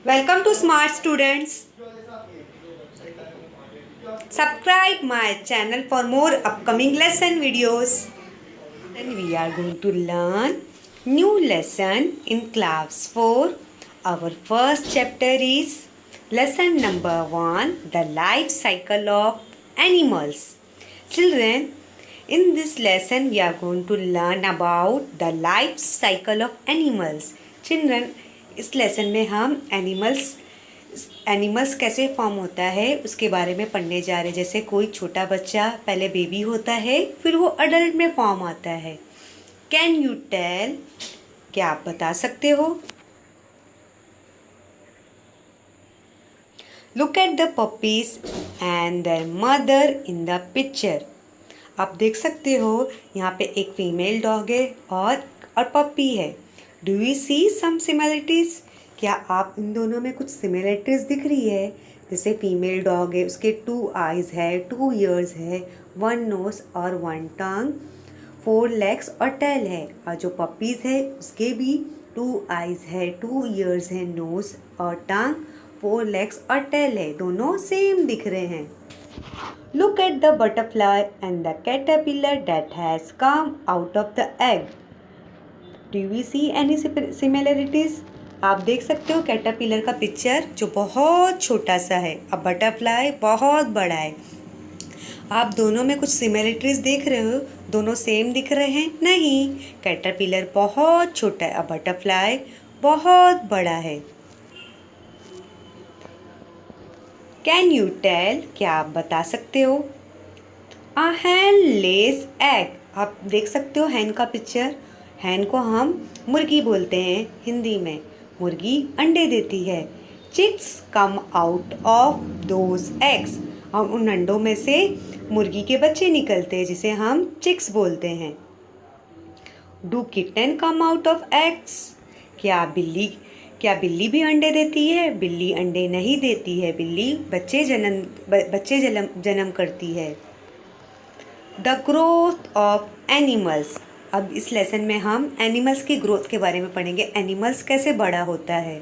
Welcome to Smart Students. Subscribe my channel for more upcoming lesson videos. And we are going to learn new lesson in class 4. Our first chapter is lesson number 1, the life cycle of animals. Children, in this lesson we are going to learn about the life cycle of animals. Children, इस lesson में हम animals कैसे form होता है उसके बारे में पढ़ने जा रहे हैं। जैसे कोई छोटा बच्चा पहले बेबी होता है, फिर वो अडल्ट में फॉर्म आता है। कैन यू टेल, क्या आप बता सकते हो? Look at the puppies and there mother in the picture. आप देख सकते हो यहाँ पे एक फीमेल डॉग है और पपी है। Do you see some similarities? क्या आप इन दोनों में कुछ सिमिलरिटीज दिख रही है? जैसे फीमेल डॉग है, उसके 2 आइज़ है, 2 ईयर्स है, 1 नोज और 1 टंग, 4 लेग्स और टेल है। और जो पपीज़ है उसके भी 2 आइज़ है, 2 ईयर्स है, नोज और टंग, 4 लेग्स और टेल है। दोनों सेम दिख रहे हैं। Look at the butterfly and the caterpillar that has come out of the egg. Do we see any similarities? आप देख सकते हो कैटरपिलर का पिक्चर जो बहुत छोटा सा है, अब बटरफ्लाई बहुत बड़ा है। आप दोनों में कुछ सिमिलरिटीज देख रहे हो? दोनों सेम दिख रहे हैं? नहीं, कैटरपिलर बहुत छोटा है, अब बटरफ्लाई बहुत बड़ा है। कैन यू टेल, क्या आप बता सकते हो? अ हैन लेज एग। आप देख सकते हो हैन का पिक्चर। हैन को हम मुर्गी बोलते हैं हिंदी में। मुर्गी अंडे देती है। Chicks come out of those eggs. और उन अंडों में से मुर्गी के बच्चे निकलते हैं जिसे हम चिक्स बोलते हैं। Do kitten come out of eggs? क्या बिल्ली भी अंडे देती है? बिल्ली अंडे नहीं देती है। बिल्ली बच्चे जन्म करती है। The growth of animals. अब इस लेसन में हम एनिमल्स की ग्रोथ के बारे में पढ़ेंगे। एनिमल्स कैसे बड़ा होता है।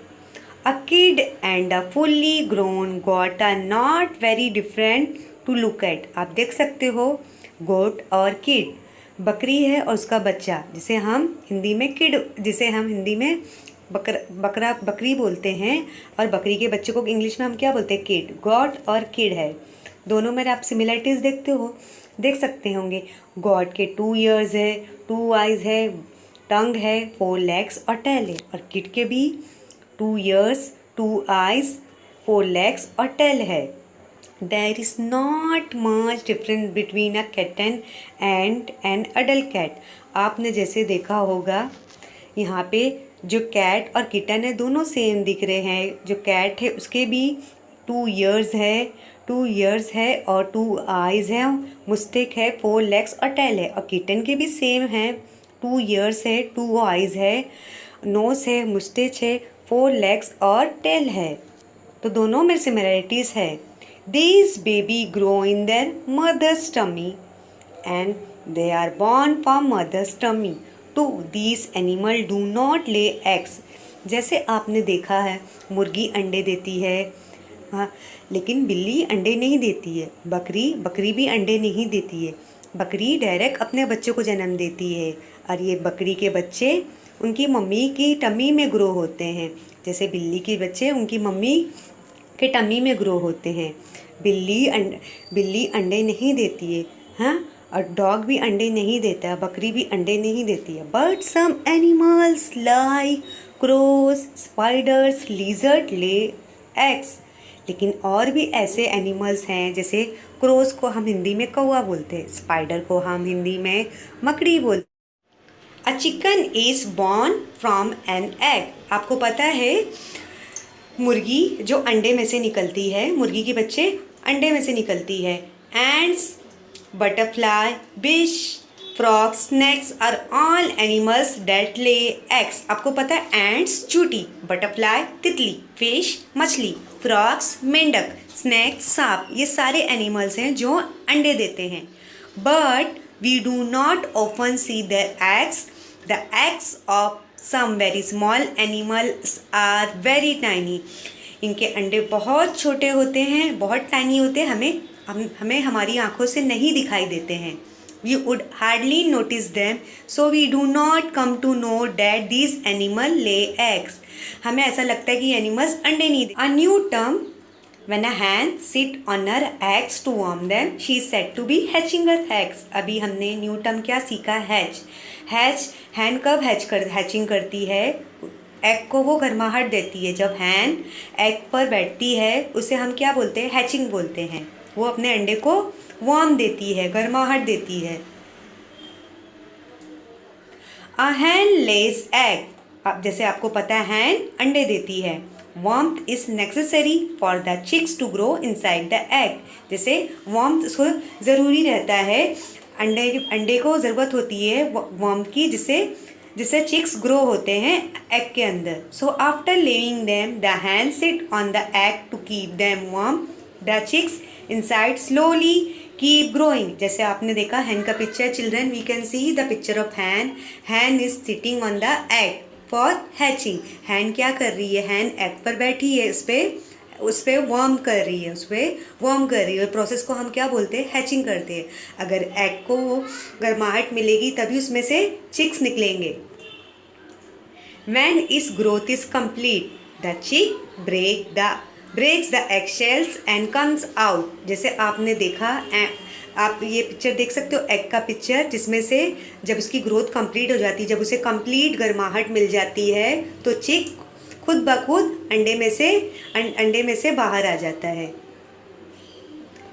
A kid and a fully grown goat are not very different to look at. आप देख सकते हो गोट और किड, बकरी है और उसका बच्चा, जिसे हम हिंदी में बकरी बोलते हैं, और बकरी के बच्चे को इंग्लिश में हम क्या बोलते हैं? किड। गॉट और किड है, दोनों में आप सिमिलरिटीज़ देख सकते होंगे। गॉड के 2 ईयर्स है, 2 आइज़ है, टंग है, 4 लेग्स और टेल है। और किड के भी 2 ईयर्स, 2 आइज़, 4 लेग्स और टेल है। There is not much difference between a kitten and an adult cat. आपने जैसे देखा होगा यहाँ पे जो कैट और किटन है दोनों सेम दिख रहे हैं। जो कैट है उसके भी 2 ईयर्स है और 2 आइज़ है, मुस्टिक है, 4 लेग्स और टेल है। और किटन के भी सेम है, 2 ईयर्स है, 2 आइज़ है, नोज है, मुस्टिच है, 4 लेग्स और टेल है। तो दोनों में सिमिलरिटीज़ है। These baby grow in their mother's tummy and they are born from mother's tummy. तो these animal do not lay eggs. जैसे आपने देखा है मुर्गी अंडे देती है, हाँ, लेकिन बिल्ली अंडे नहीं देती है। बकरी भी अंडे नहीं देती है। बकरी डायरेक्ट अपने बच्चों को जन्म देती है, और ये बकरी के बच्चे उनकी मम्मी की टमी में ग्रो होते हैं। जैसे बिल्ली के बच्चे उनकी मम्मी के टमी में ग्रो होते हैं। बिल्ली अंडे नहीं देती है, हाँ, और डॉग भी अंडे नहीं देता, बकरी भी अंडे नहीं देती है। But some animals like crows, spiders, lizard lay eggs. लेकिन और भी ऐसे एनिमल्स हैं, जैसे क्रोस को हम हिंदी में कौवा बोलते हैं, स्पाइडर को हम हिंदी में मकड़ी बोलते हैं। A chicken is born from an egg. आपको पता है मुर्गी जो अंडे में से निकलती है, मुर्गी के बच्चे अंडे में से निकलती है। Ants, butterfly, fish, frog, snakes are all animals that lay eggs. आपको पता है एंड्स चूटी, बटरफ्लाई तितली, फिश मछली, फ्रॉग्स मेंढक, स्नैक्स सांप, ये सारे एनिमल्स हैं जो अंडे देते हैं। But we do not often see their eggs. The eggs of some very small animals are very tiny. इनके अंडे बहुत छोटे होते हैं, बहुत टाइनी होते हैं, हमें हमारी आंखों से नहीं दिखाई देते हैं। We would hardly notice them, so we do not come to know that these animal lay eggs. हमें ऐसा लगता है कि एनिमल्स अंडे नहीं देते। A new term, when a hen sit on her eggs to warm them, she is said to be hatching her eggs. अभी हमने न्यू टर्म क्या सीखा? हैच। हैन कब हैचिंग करती है? एग को वो गर्माहट देती है। जब हैन एग पर बैठती है उसे हम क्या बोलते हैं? हैचिंग बोलते हैं। वो अपने अंडे को वार्म देती है, गर्माहट देती है। A hen lays egg. अब जैसे आपको पता है हैन अंडे देती है। Warmth is necessary for the chicks to grow inside the egg. जैसे वार्मथ उसको ज़रूरी रहता है, अंडे को ज़रूरत होती है वार्मथ की, जिससे चिक्स ग्रो होते हैं एग के अंदर। So after laying them the hen sit on the egg to keep them warm. The chicks inside slowly keep growing. जैसे आपने देखा हैन का picture, children we can see the picture of hen is sitting on the egg for hatching. Hen क्या कर रही है? हैन egg पर बैठी है, उस पर वार्म कर रही है। प्रोसेस को हम क्या बोलते हैं? हैचिंग करते हैं। अगर एग को गर्माहट मिलेगी तभी उसमें से चिक्स निकलेंगे। When its growth is complete, the chick breaks the eggshells and comes out. जैसे आपने देखा, आप ये पिक्चर देख सकते हो एग का पिक्चर, जिसमें से जब उसकी ग्रोथ कंप्लीट हो जाती है, जब उसे कंप्लीट गर्माहट मिल जाती है तो चिक खुद ब खुद अंडे में से बाहर आ जाता है।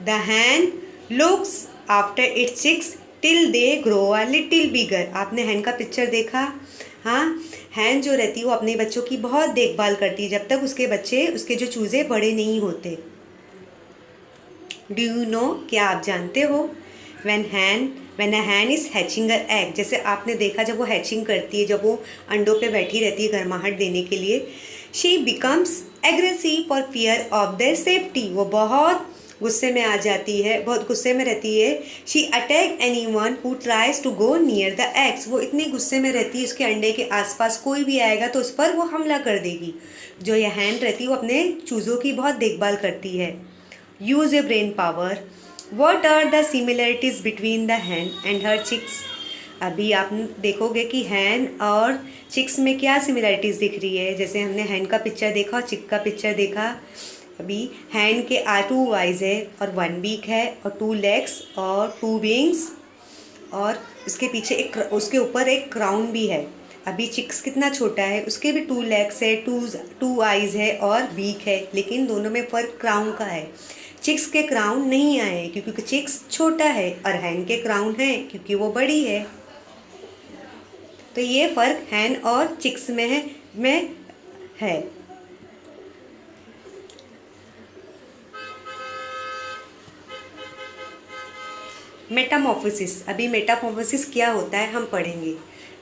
The hen looks after its chicks till they grow a little bigger. आपने हैन का पिक्चर देखा? हाँ, हैन जो रहती है वो अपने बच्चों की बहुत देखभाल करती है जब तक उसके जो चूज़े बड़े नहीं होते। डू यू नो, क्या आप जानते हो? when a hen is hatching her egg, जैसे आपने देखा जब वो हैचिंग करती है, जब वो अंडों पे बैठी रहती है गर्माहट देने के लिए, she becomes aggressive for fear of their safety. वो बहुत गुस्से में आ जाती है, बहुत गुस्से में रहती है। She attack anyone who tries to go near the eggs. वो इतनी गुस्से में रहती है, उसके अंडे के आसपास कोई भी आएगा तो उस पर वो हमला कर देगी। जो ये हैन रहती है वो अपने चूज़ों की बहुत देखभाल करती है। Use your brain power. What are the similarities between the hen and her chicks? अभी आप देखोगे कि हैन और चिक्स में क्या सिमिलरिटीज़ दिख रही है। जैसे हमने हैन का पिक्चर देखा और चिक का पिक्चर देखा। अभी हैन के 2 आइज़ है और 1 बीक है और 2 लेग्स और 2 विंग्स, और उसके पीछे उसके ऊपर एक क्राउन भी है। अभी चिक्स कितना छोटा है, उसके भी 2 लेग्स है, 2 आइज़ है और बीक है, लेकिन दोनों में फ़र्क क्राउन का है। चिक्स के क्राउन नहीं आए क्योंकि चिक्स छोटा है और हैन के क्राउन है क्योंकि वो बड़ी है। तो ये फ़र्क हैन और चिक्स में है। मेटामॉर्फोसिस। अभी मेटामॉर्फोसिस क्या होता है हम पढ़ेंगे।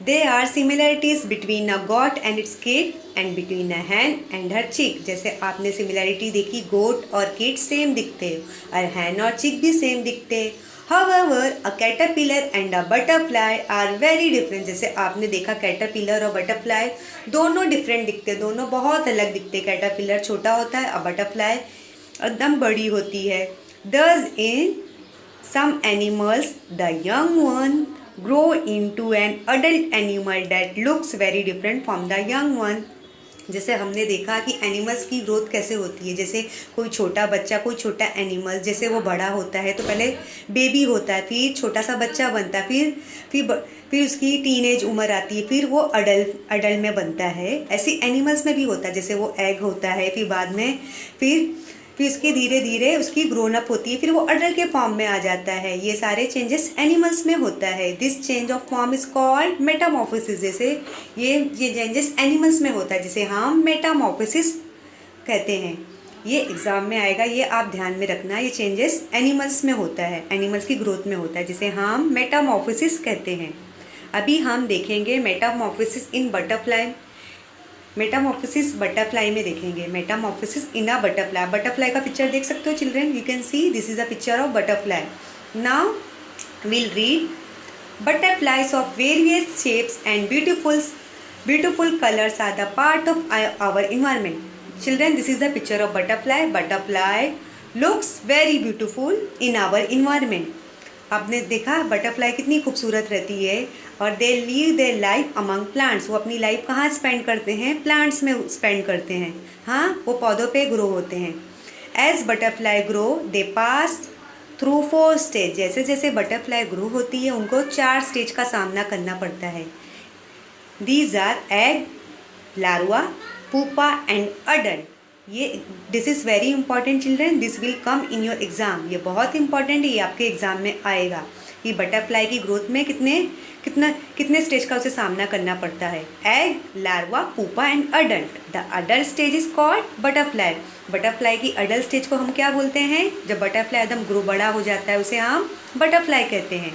There are similarities between a goat and its kid and between a hen and her chick. जैसे आपने सिमिलैरिटी देखी, गोट और किड सेम दिखते हैं और हैन और चिक भी सेम दिखते हैं। However, a caterpillar and a butterfly are very different. जैसे आपने देखा कैटरपिलर और बटरफ्लाई दोनों डिफरेंट दिखते हैं, दोनों बहुत अलग दिखते हैं। कैटरपिलर छोटा होता है और बटरफ्लाई एकदम बड़ी होती है। Thus in some animals, the young one grow into an adult animal that looks very different from the young one. जैसे हमने देखा कि एनिमल्स की ग्रोथ कैसे होती है। जैसे कोई छोटा बच्चा, कोई छोटा एनिमल, जैसे वो बड़ा होता है तो पहले बेबी होता है, फिर छोटा सा बच्चा बनता है, फिर उसकी टीनेज उम्र आती है, फिर वो अडल्ट में बनता है। ऐसे एनिमल्स में भी होता है। जैसे वो एग होता है, फिर बाद में फिर उसकी धीरे धीरे उसकी ग्रोन अप होती है, फिर वो अडल्ट के फॉर्म में आ जाता है। ये सारे चेंजेस एनिमल्स में होता है। This change of form is called Metamorphosis. जैसे ये चेंजेस एनिमल्स में होता है, जिसे हम मेटामॉर्फोसिस कहते हैं। ये एग्ज़ाम में आएगा, ये आप ध्यान में रखना। ये चेंजेस एनिमल्स में होता है, एनिमल्स की ग्रोथ में होता है, जिसे हम मेटामॉर्फोसिस कहते हैं। अभी हम देखेंगे मेटामॉर्फोसिस इन बटरफ्लाई। मेटामॉर्फोसिस बटरफ्लाई में देखेंगे। Metamorphosis in a butterfly. Butterfly का पिक्चर देख सकते हो children, you can see this is a picture of butterfly. Now will read butterflies of various shapes and beautiful Beautiful colors are the part of our environment. Children, this is the picture of butterfly. Butterfly looks very beautiful in our environment. आपने देखा butterfly कितनी खूबसूरत रहती है और they live their life among plants. वो अपनी life कहाँ स्पेंड करते हैं? प्लांट्स में स्पेंड करते हैं. हाँ, वो पौधों पे ग्रो होते हैं. As butterfly grow they pass through 4 stage. जैसे जैसे बटरफ्लाई ग्रो होती है उनको 4 स्टेज का सामना करना पड़ता है. These are egg, larva, pupa and adult. ये this is very important children. This will come in your exam. ये बहुत इंपॉर्टेंट है, ये आपके एग्ज़ाम में आएगा कि बटरफ्लाई की ग्रोथ में कितने स्टेज का उसे सामना करना पड़ता है. Egg, larva, pupa and adult. The adult stage is called butterfly. Butterfly की अडल्ट स्टेज को हम क्या बोलते हैं? जब बटरफ्लाई एकदम ग्रो बड़ा हो जाता है उसे हम बटरफ्लाई कहते हैं.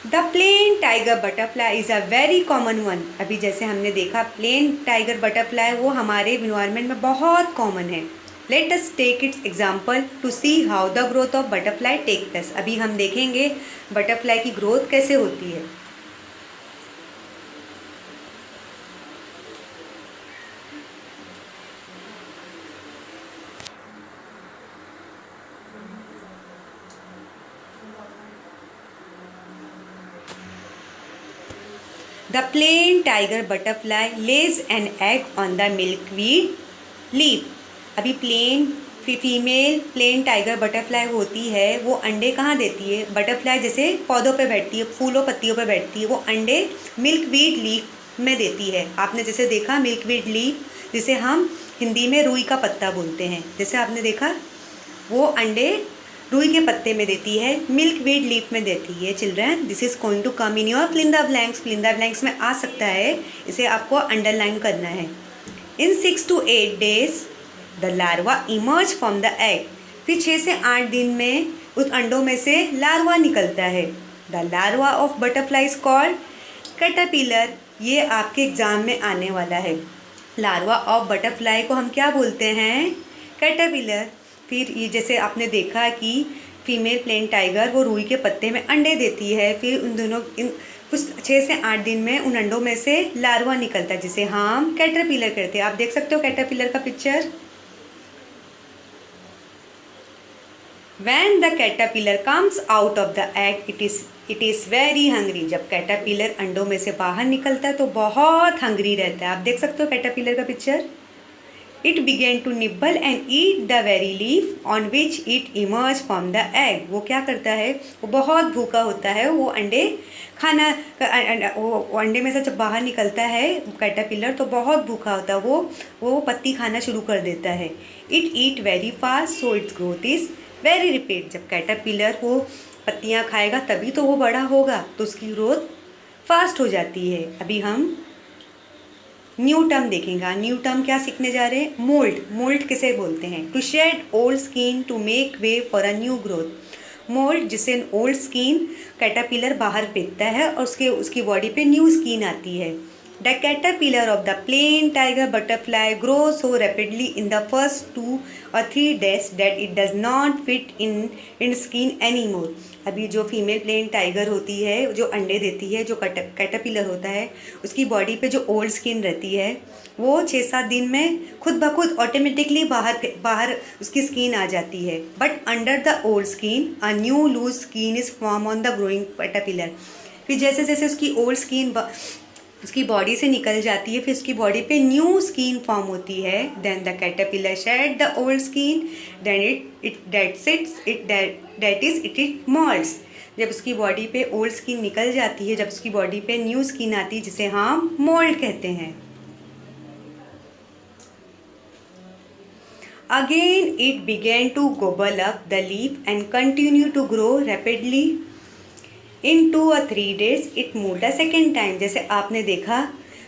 The plain tiger butterfly is a very common one. अभी जैसे हमने देखा प्लेन टाइगर बटरफ्लाई वो हमारे इन्वायरमेंट में बहुत कॉमन है. Let us take its example to see how the growth of butterfly take place. अभी हम देखेंगे बटरफ्लाई की ग्रोथ कैसे होती है. The plain tiger butterfly lays an egg on the milkweed leaf. अभी फीमेल प्लेन टाइगर बटरफ्लाई होती है वो अंडे कहाँ देती है? बटरफ्लाई जैसे पौधों पे बैठती है, फूलों पत्तियों पे बैठती है, वो अंडे मिल्कवीड लीफ में देती है. आपने जैसे देखा मिल्कवीड लीफ जिसे हम हिंदी में रुई का पत्ता बोलते हैं. जैसे आपने देखा वो अंडे रुई के पत्ते में देती है, मिल्कवीड लीफ में देती है. Children, this is going to come in your fill in the blanks. Fill in the blanks में आ सकता है, इसे आपको अंडरलाइन करना है. In 6 to 8 days the larva emerge from the egg. फिर 6 से 8 दिन में उस अंडों में से लार्वा निकलता है. The larva of butterfly is called caterpillar. ये आपके एग्जाम में आने वाला है. लार्वा ऑफ बटरफ्लाई को हम क्या बोलते हैं? कैटरपिलर. फिर ये जैसे आपने देखा कि फीमेल प्लेन टाइगर वो रुई के पत्ते में अंडे देती है. फिर उन दोनों कुछ 6 से 8 दिन में उन अंडों में से लार्वा निकलता है जिसे हम कैटरपिलर कहते हैं. आप देख सकते हो कैटरपिलर का picture. When the caterpillar comes out of the egg, it is very hungry. जब कैटरपिलर अंडों में से बाहर निकलता है तो बहुत हंग्री रहता है. आप देख सकते हो कैटरपिलर का picture. It began to nibble and eat the very leaf on which it emerged from the egg. वो क्या करता है? वो बहुत भूखा होता है. वो अंडे में से जब बाहर निकलता है कैटरपिलर तो बहुत भूखा होता है. वो पत्ती खाना शुरू कर देता है. It eat very fast, so its growth is very rapid. जब कैटरपिलर वो पत्तियाँ खाएगा तभी तो वो बड़ा होगा, तो उसकी ग्रोथ फास्ट हो जाती है. अभी हम न्यू टर्म देखेंगे. न्यू टर्म क्या सीखने जा रहे हैं? मोल्ड. मोल्ड किसे बोलते हैं? To shed old skin to make way for a new growth. Moult जिसे ओल्ड स्किन कैटरपिलर बाहर फेंकता है और उसकी बॉडी पे न्यू स्किन आती है. The caterpillar of the plain tiger butterfly grow so rapidly in the first 2 or 3 days that it does not fit in skin anymore. अभी जो फीमेल प्लेन टाइगर होती है जो अंडे देती है, जो कैटरपिलर होता है, उसकी बॉडी पे जो ओल्ड स्किन रहती है वो 6-7 दिन में खुद ब खुद ऑटोमेटिकली बाहर उसकी स्किन आ जाती है. But under the old skin a new loose skin is form on the growing caterpillar. फिर जैसे जैसे उसकी ओल्ड स्किन उसकी बॉडी से निकल जाती है फिर उसकी बॉडी पे न्यू स्किन फॉर्म होती है. Then the caterpillar shed the old skin. Then it moults. जब उसकी बॉडी पे ओल्ड स्किन निकल जाती है, जब उसकी बॉडी पे न्यू स्किन आती है जिसे हम मोल्ड कहते हैं. Again it begin to gobble up the leaf and continue to grow rapidly. In 2 or 3 days it moved a second time. जैसे आपने देखा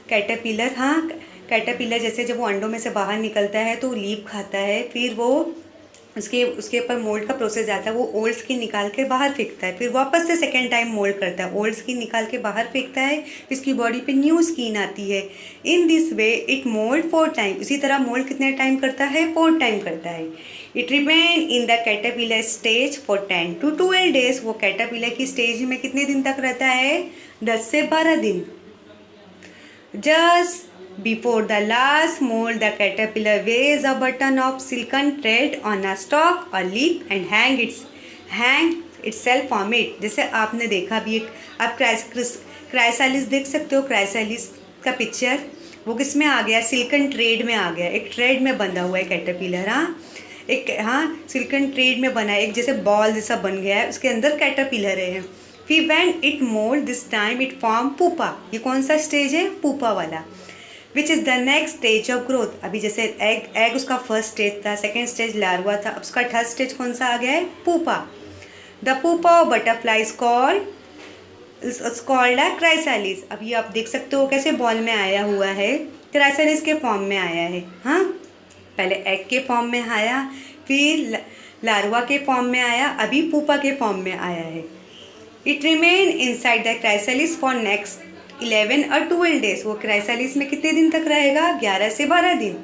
कैटरपिलर, हाँ कैटरपिलर जैसे जब वो अंडों में से बाहर निकलता है तो लीफ खाता है. फिर वो उसके ऊपर मोल्ड का प्रोसेस आता है. वो ओल्ड स्किन निकाल के बाहर फेंकता है. फिर वापस से सेकेंड टाइम मोल्ड करता है. ओल्ड स्किन निकाल के बाहर फेंकता है. फिर उसकी बॉडी पे न्यू स्किन आती है. In this way it mould 4 time. इसी तरह मोल्ड कितने टाइम करता है? 4 टाइम करता है. It remain in the caterpillar stage for 10 to 12 days. वो कैटरपिलर की स्टेज में कितने दिन तक रहता है? 10 से 12 दिन. Just before the last mold, the caterpillar wears a button of silken thread on a stalk or leaf and hang itself from it. जैसे आपने देखा भी एक, आप क्राइसालिस देख सकते हो, क्राइसालिस का पिक्चर, वो किस में आ गया, सिल्कन थ्रेड में आ गया, एक थ्रेड में बंधा हुआ है कैटरपिलर। हाँ, एक, हाँ, सिल्कन थ्रेड में बना है, एक जैसे बॉल जैसा बन गया है, उसके अंदर कैटरपिलर है। फिर when it mould this time it form pupa. ये कौन सा स्टेज है, पुपा वाला, which is the next stage of growth. अभी जैसे एग उसका फर्स्ट स्टेज था, सेकेंड स्टेज लार्वा था, अब उसका थर्ड स्टेज कौन सा आ गया है, pupa. The pupa of butterfly is called a chrysalis. अभी आप देख सकते हो कैसे बॉल में आया हुआ है, क्राइसालिस के फॉर्म में आया है। हाँ, पहले एग के फॉर्म में आया, फिर लार्वा के फॉर्म में आया, अभी पुपा के फॉर्म में आया है। It remain inside the chrysalis for next 11 और 12 डेज। वो क्राइसालिस में कितने दिन तक रहेगा, 11 से 12 दिन।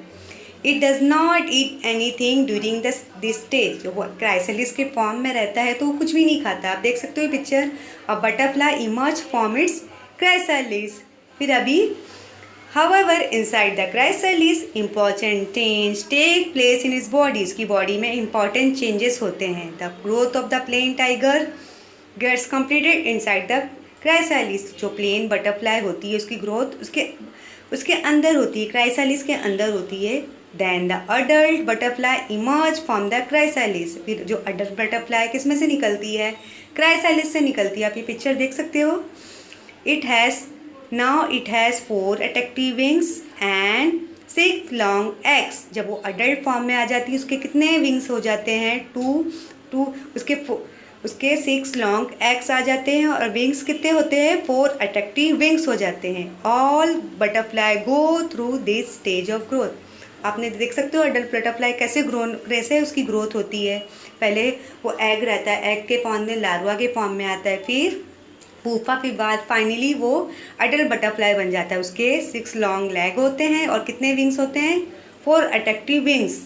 It does not eat any thing during this stage. जो वो क्राइसालिस के फॉर्म में रहता है तो वो कुछ भी नहीं खाता। आप देख सकते हो picture, a butterfly emerge from its chrysalis. फिर अभी However, inside the chrysalis, important change take place in its body. इसकी बॉडी में important changes होते हैं। The growth of the plain tiger gets completed inside the chrysalis. जो plain butterfly होती है उसकी growth उसके अंदर होती है, chrysalis के अंदर होती है। Then the adult butterfly emerge from the chrysalis. फिर जो adult butterfly किस में से निकलती है, chrysalis से निकलती है। आप ये पिक्चर देख सकते हो। Now it has 4 attractive wings and 6 long eggs. जब वो adult form में आ जाती है उसके कितने wings हो जाते हैं, 2 उसके 6 long eggs आ जाते हैं और wings कितने होते हैं, 4 attractive wings हो जाते हैं। All butterfly go through this stage of growth. आपने देख सकते हो adult butterfly कैसे उसकी growth होती है। पहले वो egg रहता है, egg के फॉर्म में लार्वा के फॉर्म में आता है, फिर पुपा के बाद फाइनली वो अडल्ट बटरफ्लाई बन जाता है। उसके 6 लॉन्ग लेग होते हैं और कितने विंग्स होते हैं, 4 attractive wings.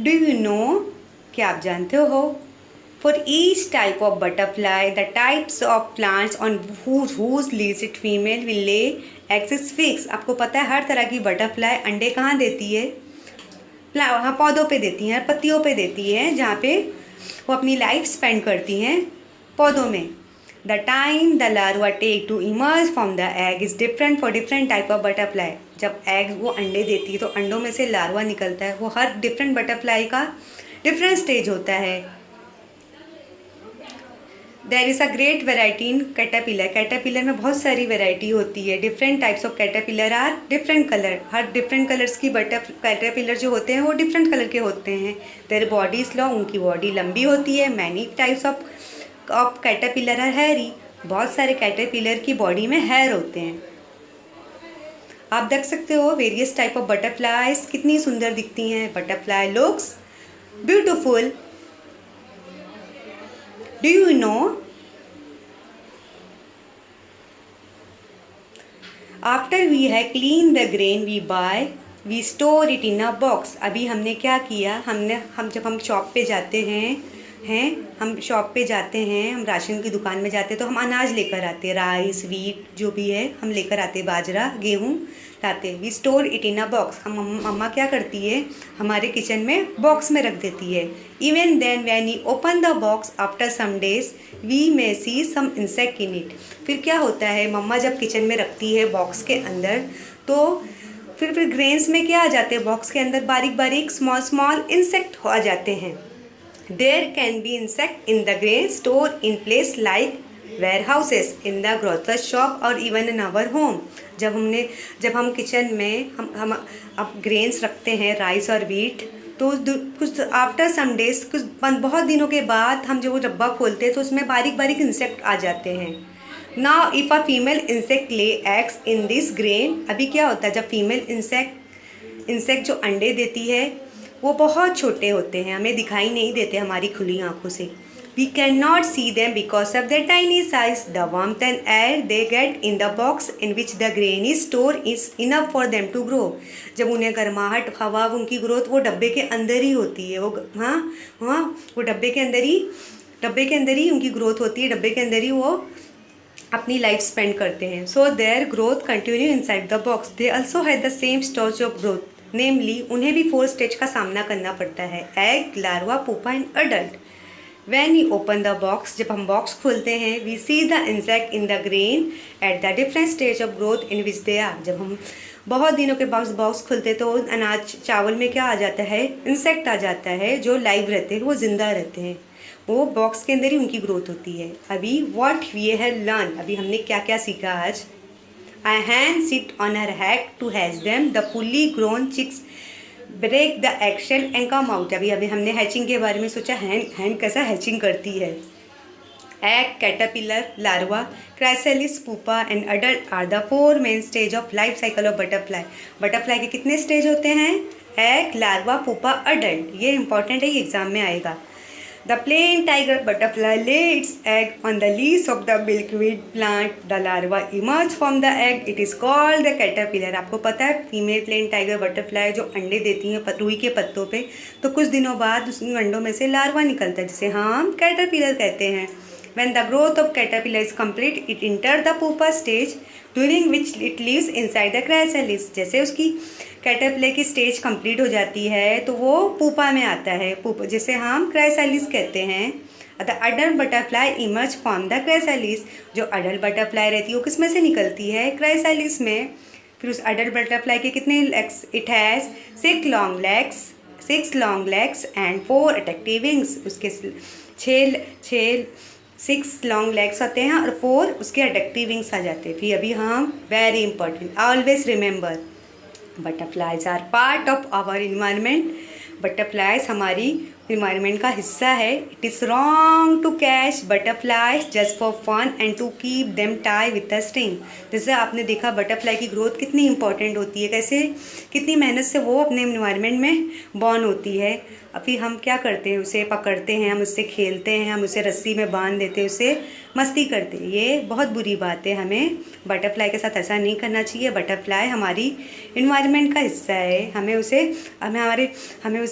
Do you know, क्या आप जानते हो, for each type of butterfly the types of plants on whose leaves it female will lay eggs is fix. आपको पता है हर तरह की बटरफ्लाई अंडे कहाँ देती है, पौधों पे देती हैं, पत्तियों पे देती है, जहाँ पे वो अपनी लाइफ स्पेंड करती हैं पौधों में। The time the larva take to emerge from the egg is different for different type of butterfly. जब egg वो अंडे देती है तो अंडों में से लार्वा निकलता है, वो हर डिफरेंट बटरफ्लाई का डिफरेंट स्टेज होता है। There is a great variety in caterpillar. Caterpillar में बहुत सारी वेराइटी होती है। Different types of caterpillar are different colour. हर डिफरेंट कलर्स की कैटरपिलर जो होते हैं वो डिफरेंट कलर के होते हैं। देयर बॉडी इज लॉन्ग, उनकी बॉडी लंबी होती है। Many types of caterpillar are hairy. बहुत सारे कैटरपिलर की बॉडी में हेयर होते हैं। आप देख सकते हो वेरियस टाइप ऑफ बटरफ्लाईज कितनी सुंदर दिखती हैं। Butterfly looks beautiful. Do you know, after we have clean the grain we buy we store it in a box. अभी हमने क्या किया, जब हम शॉप पे जाते हम शॉप पे जाते हैं, हम राशन की दुकान में जाते हैं तो हम अनाज लेकर आते हैं, राइस वीट जो भी है हम लेकर आते हैं, बाजरा गेहूँ लाते हैं। We store it in a box. हम मम्मा क्या करती है, हमारे किचन में बॉक्स में रख देती है। Even then when you open the box after some days we may see some insect in it. फिर क्या होता है, मम्मा जब किचन में रखती है बॉक्स के अंदर तो फिर ग्रेन्स में क्या आ जाते हैं, बॉक्स के अंदर बारीक बारीक स्मॉल इंसेक्ट आ जाते हैं। There can be insect in the grain stored in place like warehouses in the grocery shop or even in our home. जब हम किचन में हम अब ग्रेन्स रखते हैं, राइस और वीट, तो कुछ आफ्टर सम डेज, कुछ बहुत दिनों के बाद हम जब वो डब्बा खोलते हैं तो उसमें बारीक बारीक इंसेक्ट आ जाते हैं। Now if a female insect lay eggs in this grain, अभी क्या होता है जब फीमेल इंसेक्ट जो अंडे देती है वो बहुत छोटे होते हैं, हमें दिखाई नहीं देते हमारी खुली आंखों से। We can not see them because of the tiny size. The warmth and air they get in the box in which the grain is store is enough for them to grow. जब उन्हें गर्माहट, हवा, उनकी growth वो डब्बे के अंदर ही होती है। वो वो डब्बे के अंदर ही उनकी ग्रोथ होती है, डब्बे के अंदर ही वो अपनी लाइफ स्पेंड करते हैं। So their growth continue inside the box. They also have the same stage of growth, namely उन्हें भी 4 स्टेज का सामना करना पड़ता है, egg, larva, pupa and adult. When we open the box, जब हम बॉक्स खोलते हैं, we see the insect in the grain at the different stage of growth in which they are। जब हम बहुत दिनों के बॉक्स खोलते हैं तो अनाज चावल में क्या आ जाता है, इंसेक्ट आ जाता है जो लाइव रहते हैं, वो जिंदा रहते हैं, वो बॉक्स के अंदर ही उनकी ग्रोथ होती है। अभी व्हाट वी हैव लर्न, अभी हमने क्या क्या सीखा आज। A hen sit on her egg to hatch them, the fully grown chicks break the eggshell and come out. अभी हमने हैचिंग के बारे में सोचा, हैन कैसा हैचिंग करती है। Egg, caterpillar, larva, chrysalis, pupa and adult are the 4 main stage of life cycle of butterfly. Butterfly के कितने स्टेज होते हैं, एग, लार्वा, पुपा, अडल्ट। ये इंपॉर्टेंट है, ये एग्जाम में आएगा। The plain tiger butterfly lays its egg on the leaves of the milkweed plant. The larva emerges from the egg. It is called the caterpillar। आपको पता है female plane tiger butterfly जो अंडे देती हैं रुई के पत्तों पे, तो कुछ दिनों बाद उस अंडों में से लार्वा निकलता है जिसे हम कैटरपिलर कहते हैं। When the growth of caterpillar is complete, it enters the pupa stage, during which it lives inside the chrysalis। जैसे उसकी कैटरपिलर की स्टेज कंप्लीट हो जाती है तो वो पुपा में आता है, पुपा जिसे हम क्राइसालिस कहते हैं। The adult butterfly emerge from the chrysalis. जो अडल्ट बटरफ्लाई रहती है वो किस में से निकलती है, क्राइसालिस में। फिर उस अडल्ट बटरफ्लाई के कितने legs, it has 6 long legs and 4 attractive wings. उसके 6 लॉन्ग लेग्स होते हैं और 4 उसके अट्रैक्टिव विंग्स आ जाते हैं। फिर अभी हम very important, always remember, butterflies are part of our environment. Butterflies हमारी इन्वायरमेंट का हिस्सा है। It is wrong to catch butterflies just for fun and to keep them tie with a string. जैसे आपने देखा बटरफ्लाई की ग्रोथ कितनी important होती है, कैसे कितनी मेहनत से वो अपने इन्वायरमेंट में बॉर्न होती है। अभी हम क्या करते हैं, उसे पकड़ते हैं, हम उससे खेलते हैं, हम उसे रस्सी में बांध देते हैं, उसे मस्ती करते हैं। ये बहुत बुरी बात है, हमें बटरफ्लाई के साथ ऐसा नहीं करना चाहिए। बटरफ्लाई हमारी इन्वायरमेंट का हिस्सा है, हमें